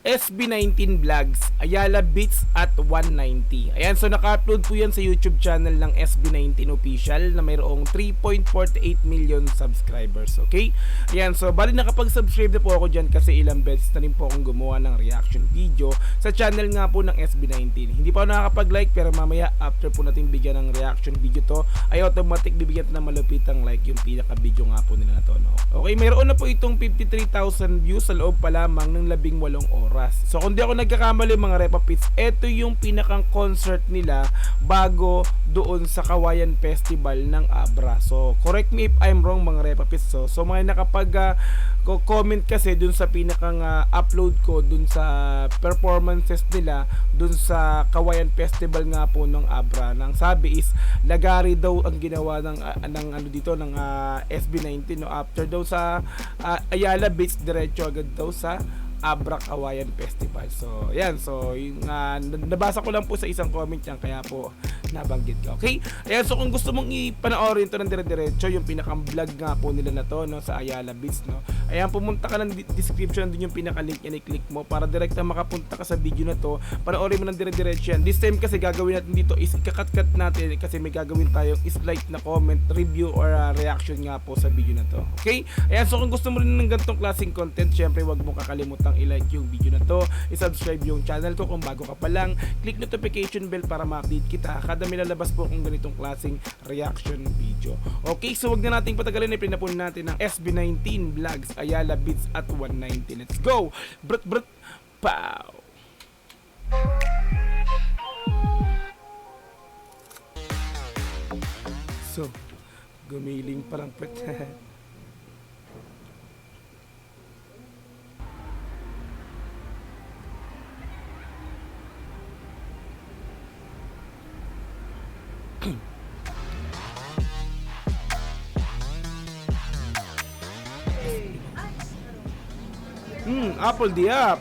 SB19 Vlogs, Ayala Beats at 190. Ayan, so naka-upload po yan sa YouTube channel ng SB19 Official na mayroong 3.48 million subscribers. Okay? Ayan, so bali nakapag-subscribe na po ako dyan kasi ilang beses na rin po akong gumawa ng reaction video sa channel nga po ng SB19. Hindi pa ako nakakapag-like pero mamaya after po natin bigyan ng reaction video to ay automatic bibigyan ng malupitang like yung pinaka-video nga po nila na to. No? Okay, mayroon na po itong 53,000 views sa loob pa lamang ng 18 oras. So kung di ako nagkakamali mga Repa Pits, ito yung pinakang concert nila bago doon sa Kawayan Festival ng Abra. So correct me if I'm wrong mga Repa Pits. So mga nakapag comment kasi dun sa pinakang upload ko dun sa performances nila dun sa Kawayan Festival nga po ng Abra. Nang sabi is lagari daw ang ginawa ng ano dito ng SB19 no, after daw sa Ayala Beats diretso agad daw sa Abra Kawayan Festival. So, ayan. So, yung, nabasa ko lang po sa isang comment yan, kaya po nabanggit ko. Okay? Ayan, so kung gusto mong ipanoorin ito ng dire-diretso, yung pinakang vlog nga po nila na to, no, sa Ayala Beats, no. Ayan, pumunta ka ng description din yung pinaka-link yan, i-click mo para direkta makapunta ka sa video na to. Panoorin mo ng dire-diretso yan. This time kasi gagawin natin dito is ikakat-cut natin kasi may gagawin tayong slight na comment, review, or reaction nga po sa video na to. Okay? Ayan, so kung gusto mo rin ng ganitong klaseng content, syempre wag mo kakalimutan i-like yung video na to, i-subscribe yung channel ko kung bago ka pa lang, click notification bell para ma-update kita kada may lalabas po kung ganitong klaseng reaction video. Okay, so wag na nating patagalin, i-play na po natin ng SB19 Vlogs, Ayala Beats at 190. Let's go! Brut brut pow! So, gumiling pa lang po. Apple Diap.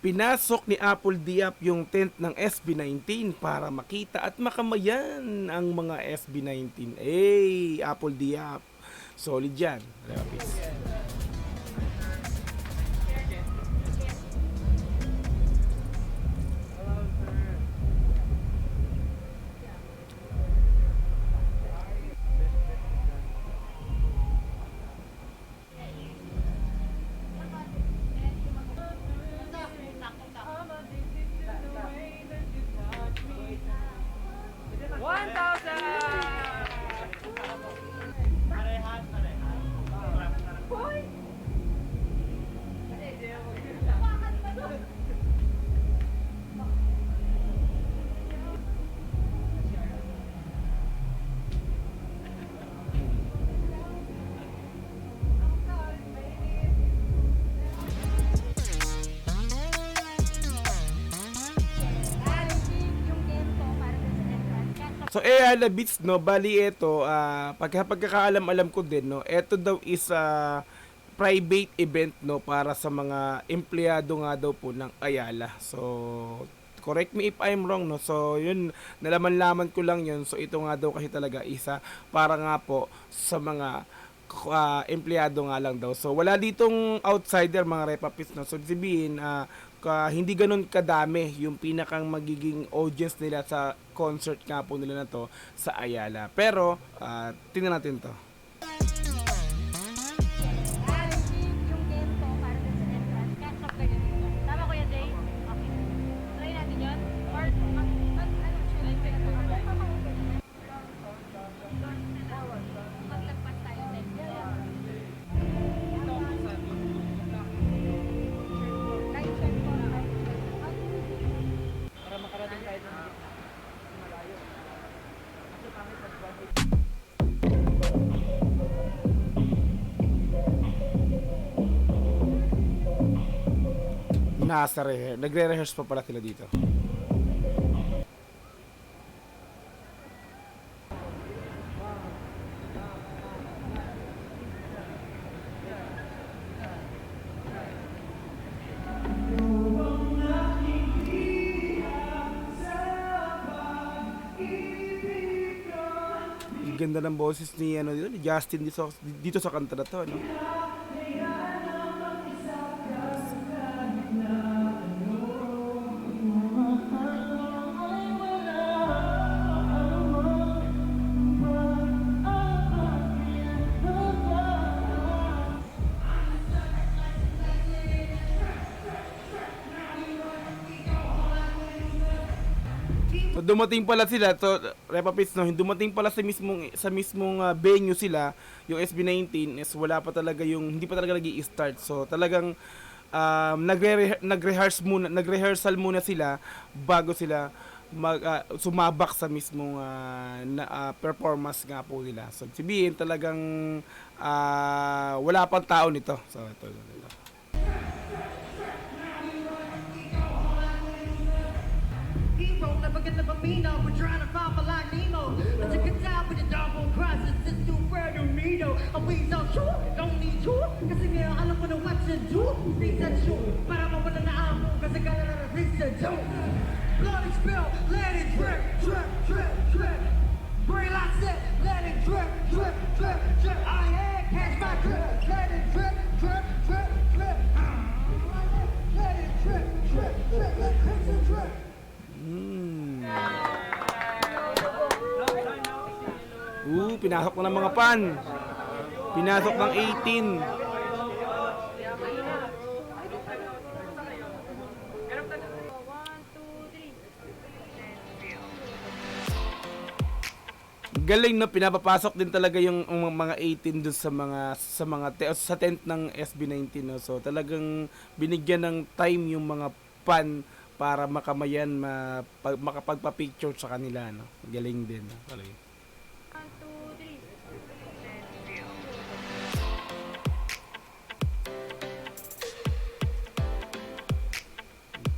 Pinasok ni Apple Diap yung tent ng SB19 para makita at makamayan ang mga SB19. Hey, Apple Diap. Solid yan. So Ayala Beats no, bali ito pagkakaalam-alam ko din no, ito daw is private event no para sa mga empleyado nga daw po ng Ayala. So correct me if I'm wrong no. So yun, nalaman-laman ko lang yun. So ito nga daw kasi talaga isa para nga po sa mga empleyado nga lang daw. So wala ditong outsider mga Repa Pits no. So sabihin hindi ganun kadami yung pinakang magiging audience nila sa concert nga po nila na to sa Ayala. Pero tingnan natin to. Nagre-rehearse pa pala sila dito. Ang ganda ng boses ni ano dito, ni Justin dito sa kanta na to, no? So dumating pala sila to Repapits, no, dumating pala sa mismong venue sila, yung SB19 is wala pa talaga hindi pa talaga nag-i-start. So talagang nagrehearsal muna sila bago sila sumabak sa mismong performance nga po nila. So sabihin talagang wala pang tao nito. So ito. Never get the Bambino, we're trying to find for like Nemo. But you can tell with the dog on crisis, it's too rare to me though. And we so sure, don't need to. Kasi nga alam mo na what to do. Reset you, para mawala na amo. Kasi gala na reset you. Blood is spilled, let it drip, drip, drip, drip. Brain like set, let it drip, drip, drip, drip. I had catch my drip, let it drip, drip, drip, drip. Let it drip, drip, drip, let it drip. Pinasok na ng mga pan. Pinasok ng 18. Galing, no, pinapapasok din talaga yung mga 18 dun sa tent ng SB19, no. So talagang binigyan ng time yung mga pan para makamayan makapagpa-picture sa kanila, no. Galing din, no. Galing.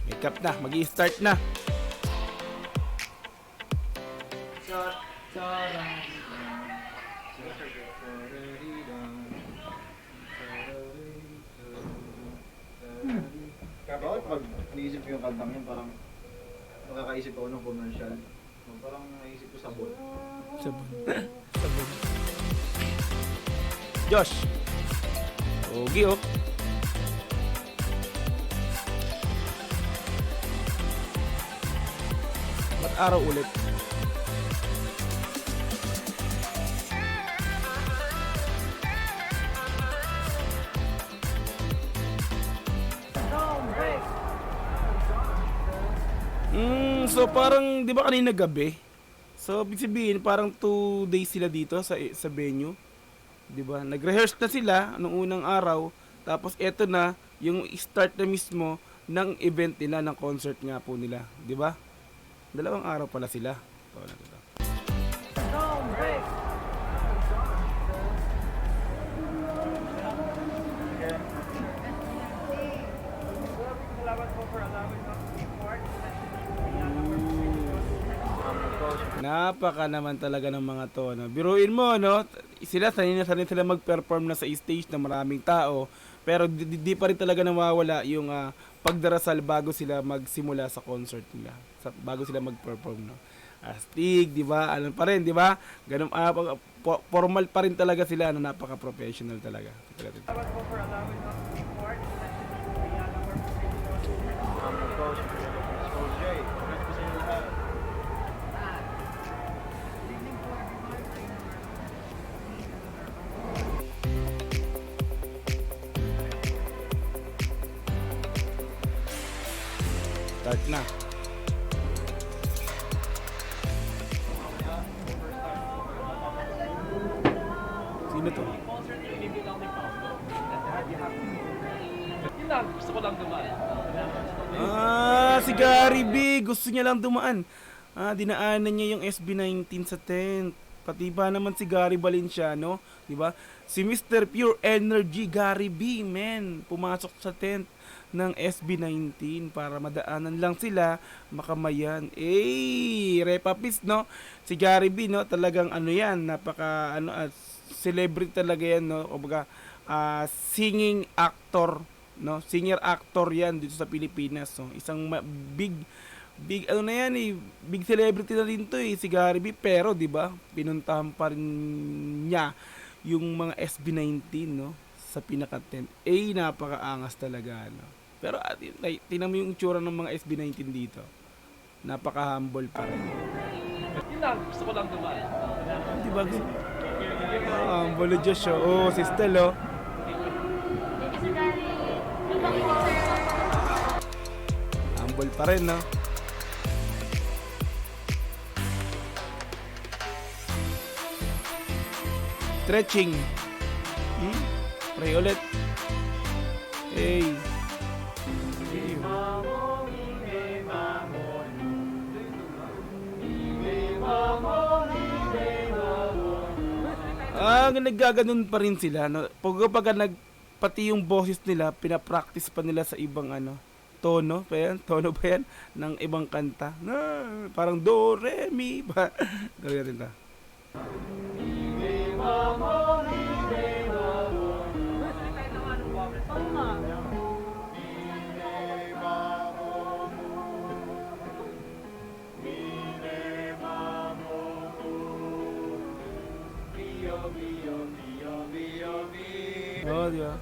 Makeup na, magi-start na. Bakit pag naisip ko yung kantang yun, parang nakakaisip ako ng commercial. Parang naisip ko sabon. Sabon. Sabon. Josh. Ogi, oh. Ba't araw ulit? So parang 'di ba kanina gabi? So ibig sabihin parang 2 days sila dito sa venue. 'Di ba? Nag-rehearse na sila nung unang araw, tapos eto na yung start na mismo ng event nila, ng concert nga po nila, 'di ba? 2 araw pala sila. So, napaka naman talaga ng mga to, no? Biruin mo, no? Sanay sila mag-perform na sa stage na maraming tao, pero di pa rin talaga nawawala yung pagdarasal bago sila magsimula sa concert nila, bago sila mag-perform, no? Astig, di ba? Ano pa rin, di ba? Ganun, formal pa rin talaga sila, no? Napaka-professional talaga. Start na. Sino to? Yun lang, gusto ko lang dumaan. Si Gary B. Gusto niya lang dumaan. Dinaanan niya yung SB19 sa tent. Pati ba naman si Gary Valenciano, di ba? Si Mr. Pure Energy, Gary B, man, pumasok sa tent ng SB19 para madaanan lang sila, makamayan. Repapis, no? Si Gary B, no, talagang ano yan, napaka celebrity talaga yan, no? Kumbaga, singing actor, no? Singer actor yan dito sa Pilipinas, no? Isang big big ano na yan eh, big celebrity na rin to eh, si Gary V. Pero 'di ba, pinuntahan pa rin niya yung mga SB19 no sa pinaka 10. Napakaangas talaga no. Pero tingnan mo yung itsura ng mga SB19 dito. Napaka-humble pa rin. Yun lang, gusto ko lang dumaan. Di ba? Humble Diyos siya. Oh, si Stel oh. Humble pa rin no. Stretching. Pray ulit. Hey. Naggaganon pa rin sila no. Pag pati yung boses nila pinapractice pa nila sa ibang tono ba yan ng ibang kanta na parang do re mi ba gawin natin ta. Oh, di ba?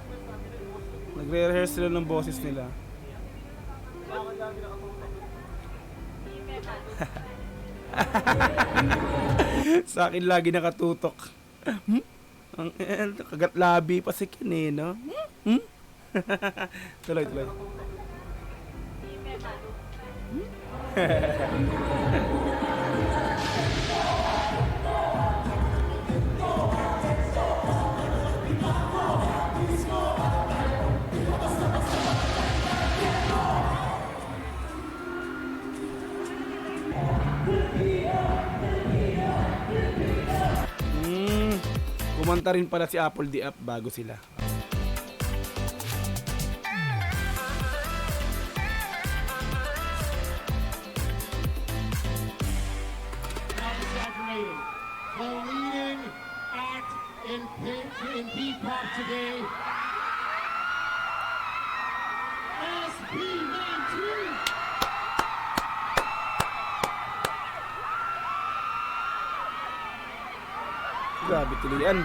Nagre-rehearse sila ng boses nila. Sa akin lagi nakatutok. Ang kagat labi pa si Ken eh, no? Tuloy. Kumanta rin pala si Apple the App bago sila. Exaggerating. The leading act in P-pop today, SB19. Grabe tuloy yan.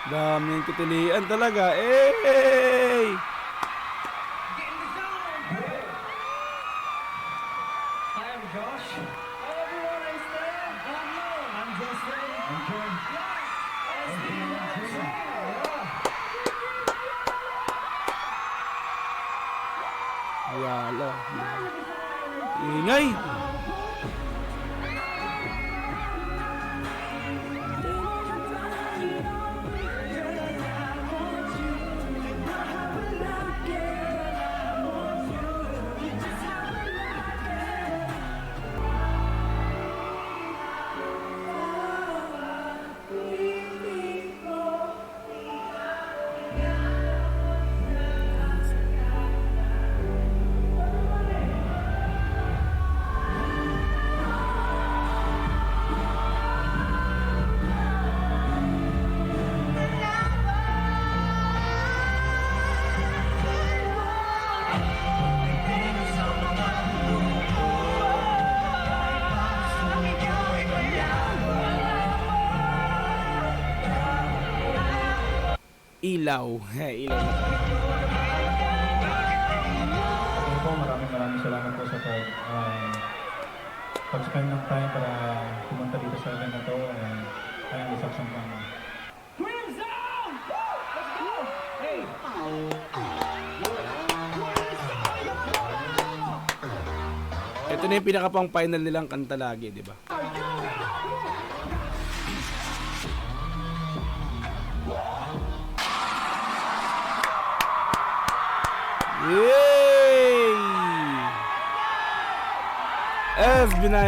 Daming kitilian talaga. Hey! Hi, I'm Josh. Hi, everyone. I'm Stan. I'm Justin. I'm Ken. Wala. Ingay! Ilaw. Ilaw. Po, maraming salamat po sa pag-spend ng time para pumunta dito sa event na to. Kayang isaksang kami. Ito ito na yung pinaka pang final nilang kanta lagi, di ba? Yay! SB19!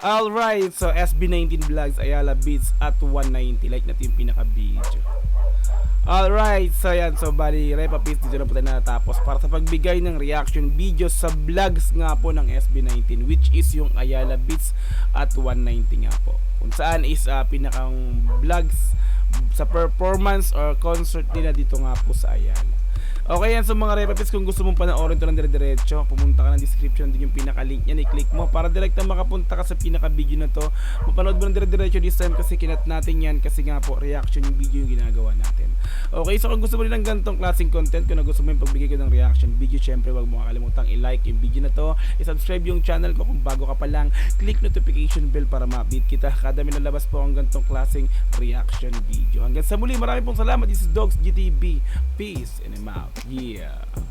Alright, so SB19 Vlogs, Ayala Beats at 190. Like natin yung pinaka-video. Alright, so yan. So bali, Repa Peace, dito na po tayo natapos para sa pagbigay ng reaction video sa vlogs nga po ng SB19, which is yung Ayala Beats at 190 nga po. Kung saan is pinakang vlogs sa performance or concert nila dito nga po sa Ayala. Okay yan, so mga Repapits, kung gusto mong panoorin ito ng dire-diretso, pumunta ka ng description, din yung pinaka-link yan, i-click mo para direkta makapunta ka sa pinaka-video na to. Mapanood mo ng dire-diretso this time kasi kinat natin yan kasi nga po reaction yung video yung ginagawa natin. Okay, so kung gusto mo rin ng ganitong klaseng content, kung gusto mo yung pagbigay ko ng reaction video, syempre wag mo kakalimutang i-like yung video na to, i-subscribe yung channel ko kung bago ka pa lang, click notification bell para ma-update kita kada may nalabas po ang ganitong klaseng reaction video. Hanggang sa muli, marami pong salamat. This is Dogs GTB. Peace and I'm out. Yeah.